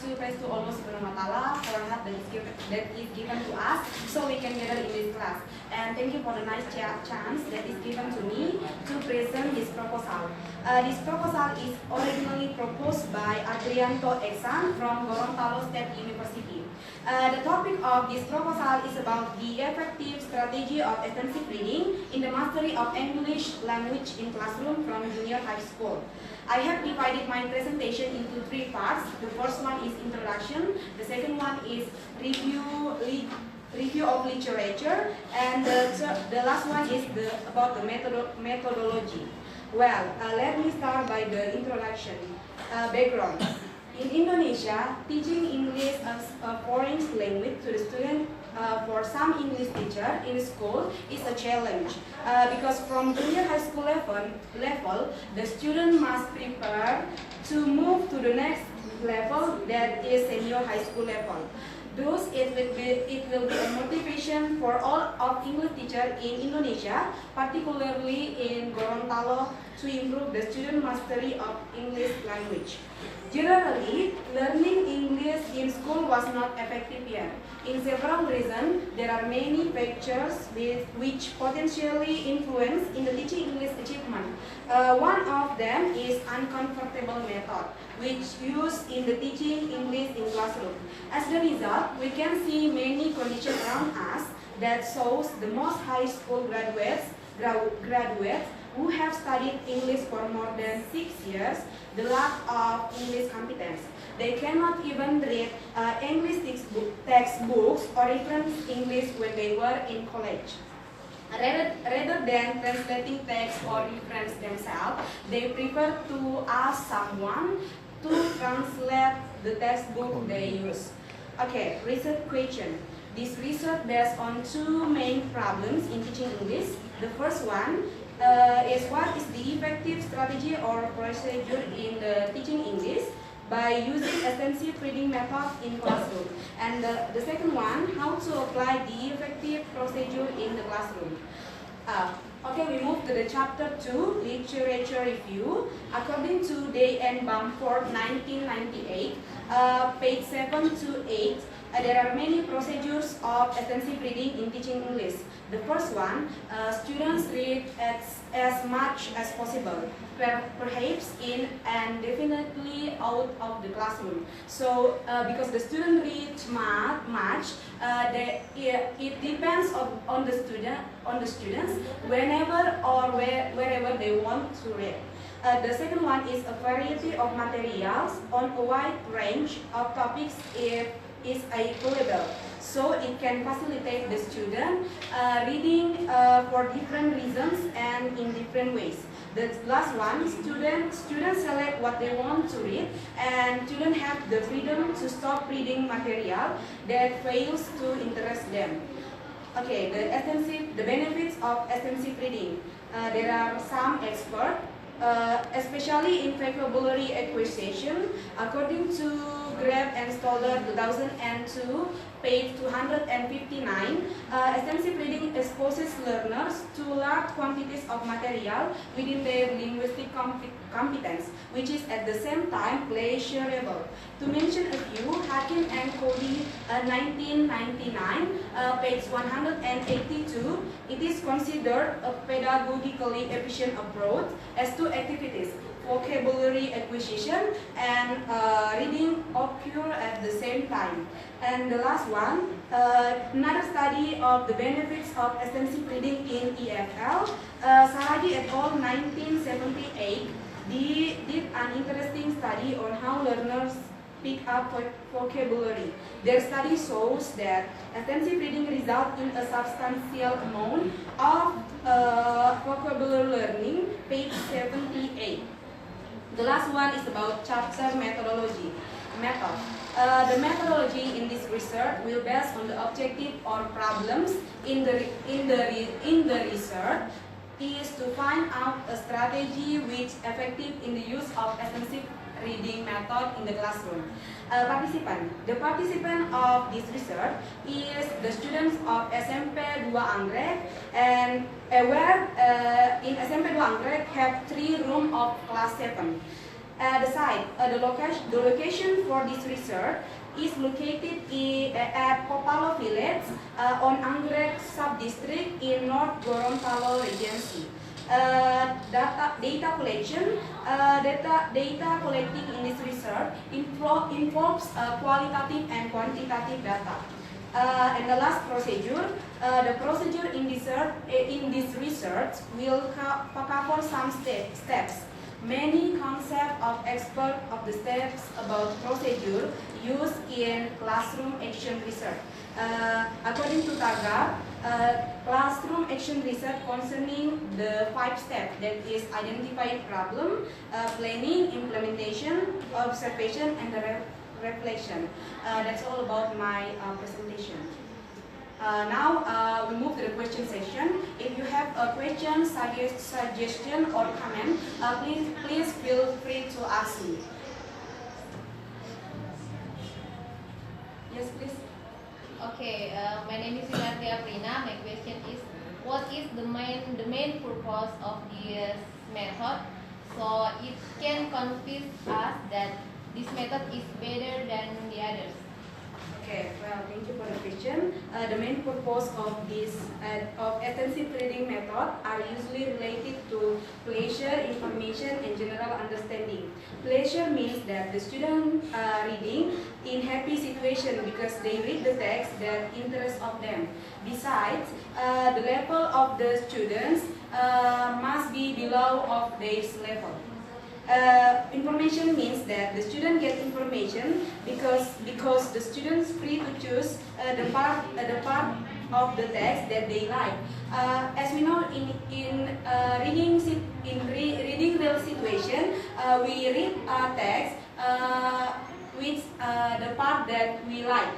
to praise to Allah Subhanahu wa Taala for help that is given to us, so we can gather in this class. And thank you for the nice chance that is given to me to present this proposal. This proposal is originally proposed by Adrianto Eksan from Gorontalo State University. The topic of this proposal is about the effective strategy of extensive reading in the mastery of English language in classroom from junior high school. I have divided my presentation into three parts. The first one is introduction, the second one is review of literature, and the last one is about the methodology. Well, let me start by the introduction. Background. In Indonesia, teaching English as a foreign language to the student for some English teacher in school is a challenge because from junior high school level, the student must prepare to move to the next level, that is senior high school level. Thus, it will be a motivation for all of English teachers in Indonesia, particularly in Gorontalo, to improve the student mastery of English language. Generally, learning English in school was not effective yet. In several reasons, there are many factors which potentially influence in the teaching English achievement. One of them is uncomfortable method, which used in the teaching English in classroom. As the result, we can see many conditions around us that shows the most high school graduates who have studied English for more than 6 years, the lack of English competence. They cannot even read English textbooks or reference English when they were in college. Rather than translating text or reference themselves, they prefer to ask someone to translate the textbook they use. Okay, research question. This research based on two main problems in teaching English. The first one is what is the effective strategy or procedure in the teaching English by using extensive reading method in classroom. And the second one, how to apply the effective procedure in the classroom. Okay, we move to the chapter 2, literature review. According to Day and Bamford 1998, page 7 to 8, there are many procedures of extensive reading in teaching English. The first one, students read as much as possible, perhaps in and definitely out of the classroom. So, because the student reads much, it depends on the students whenever or wherever they want to read. The second one is a variety of materials on a wide range of topics is available, so it can facilitate the student reading for different reasons and in different ways. The last one, students select what they want to read, and students have the freedom to stop reading material that fails to interest them. Okay, the benefits of extensive reading. There are some experts, especially in vocabulary acquisition, according to Greb and Stoller 2002, page 259, extensive reading exposes learners to large quantities of material within their linguistic competence, which is at the same time pleasurable. To mention a few, Hakim and Cody 1999, page 182, it is considered a pedagogically efficient approach as two activities, vocabulary acquisition and reading occur at the same time. And the last one, another study of the benefits of extensive reading in EFL, Saradi et al. 1978 did an interesting study on how learners pick up vocabulary. Their study shows that extensive reading results in a substantial amount of vocabulary learning, page 78. The last one is about chapter methodology. The methodology in this research will base on the objective or problems in the research is to find out a strategy which is effective in the use of extensive reading method in the classroom. The participant of this research is the students of SMP 2 Anggrek, and where in SMP 2 Anggrek have 3 rooms of class 7. The location for this research is located at Kopalo Village on Anggrek Subdistrict in North Gorontalo Regency. Data collecting in this research involves qualitative and quantitative data. And the last procedure, the procedure in this research will cover some steps. Many concepts of expert of the steps about procedure used in classroom action research. According to Tagar, classroom action research concerning the 5 steps, that is identifying problem, planning, implementation, observation, and the reflection. That's all about my presentation. Now we move to the question session. If you have a question, suggestion, or comment, please feel free to ask me. Yes, please. Okay, my name is Inarti Aprina. My question is, what is the main purpose of this method? So it can convince us that this method is better than the others. Okay, well, thank you for the question. The main purpose of this extensive reading method are usually related to pleasure, information, and general understanding. Pleasure means that the student reading in happy situation because they read the text that interest of them. Besides, the level of the students must be below of their level. Information means that the student get information because the students free to choose the part of the text that they like. As we know, in reading real situation, we read a text which the part that we like.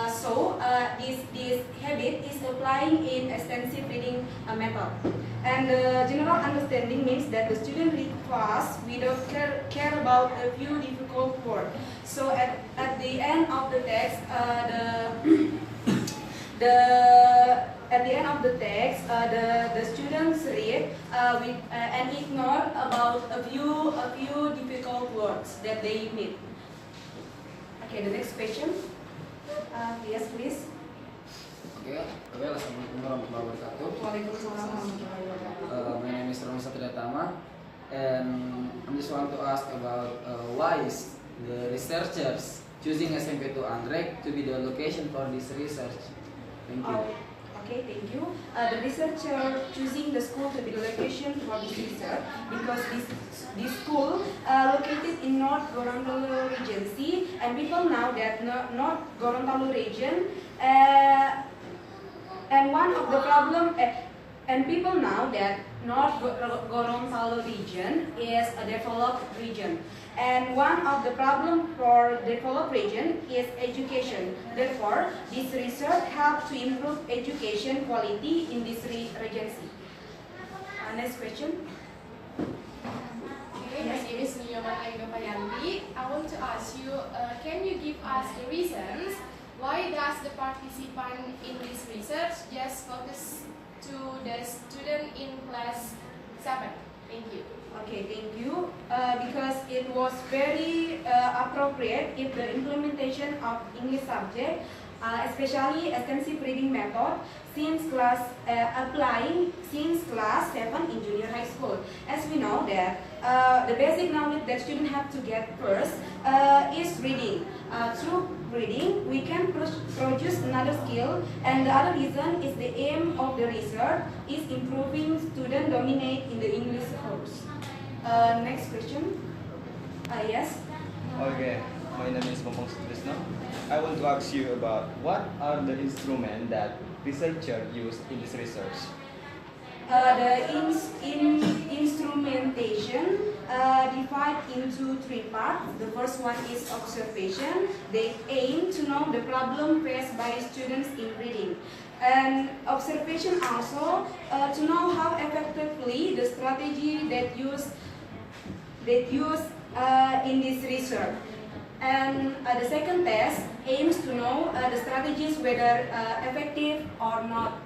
So this habit is applying in extensive reading method. And general understanding means that the student read fast without care about a few difficult words. So at the end of the text, the students read and ignore about a few difficult words that they meet. Okay, the next question. Yes, please. Okay, assalamualaikum warahmatullahi wabarakatuh. Waalaikumsalam warahmatullahi wabarakatuh. My name is Rono Satria Tama, and I just want to ask about why is the researchers choosing SMP2 Anggrek to be the location for this research? Thank you. Okay, thank you. The researcher choosing the school to be the location for this research because this school located in North Gorontalo Regency, and people know that North Gorontalo region and one of the problem and people know that North Gorontalo region is a developed region. And one of the problems for developed region is education. Therefore, this research helps to improve education quality in this regency. Next question. Okay, my name is Nyoman Aida Payanti. I want to ask you, can you give us the reasons why does the participant in this research just focus to the student in class 7? Thank you. Okay, thank you. Because it was very appropriate if the implementation of English subject, especially extensive reading method, since class 7 in junior high school. As we know that the basic knowledge that students have to get first is reading. Through reading, we can produce another skill, and the other reason is the aim of the research is improving student dominate in the English course. Next question. Yes. Okay, my name is Bambang Sutrisno. I want to ask you about what are the instruments that researchers use in this research? The instrumentation divide into 3 parts. The first one is observation. They aim to know the problem faced by students in reading. And observation also to know how effectively the strategy that used in this research. And the second test aims to know the strategies whether effective or not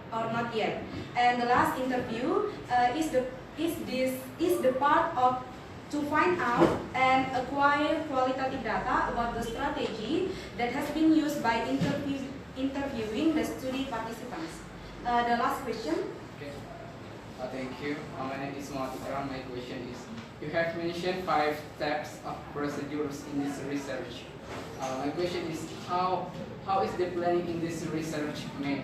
yet. And the last interview is the part of to find out and acquire qualitative data about the strategy that has been used by interviewing the study participants. The last question. Okay. Thank you. My name is Muhammad Ikram. My question is, you have mentioned 5 steps of procedures in this research. My question is, how is the planning in this research made?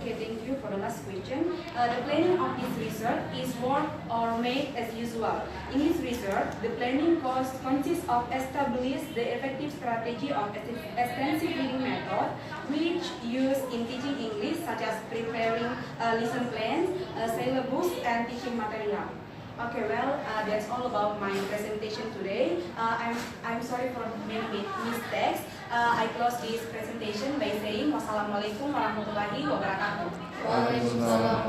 Okay, thank you for the last question. The planning of this research is work or made as usual. In this research, the planning consists of establish the effective strategy of extensive reading method, which used in teaching English, such as preparing lesson plans, syllabus, and teaching material. Okay, well, that's all about my presentation today. I'm sorry for many mistakes. I close this presentation by saying wassalamualaikum warahmatullahi wabarakatuh. Waalaikumsalam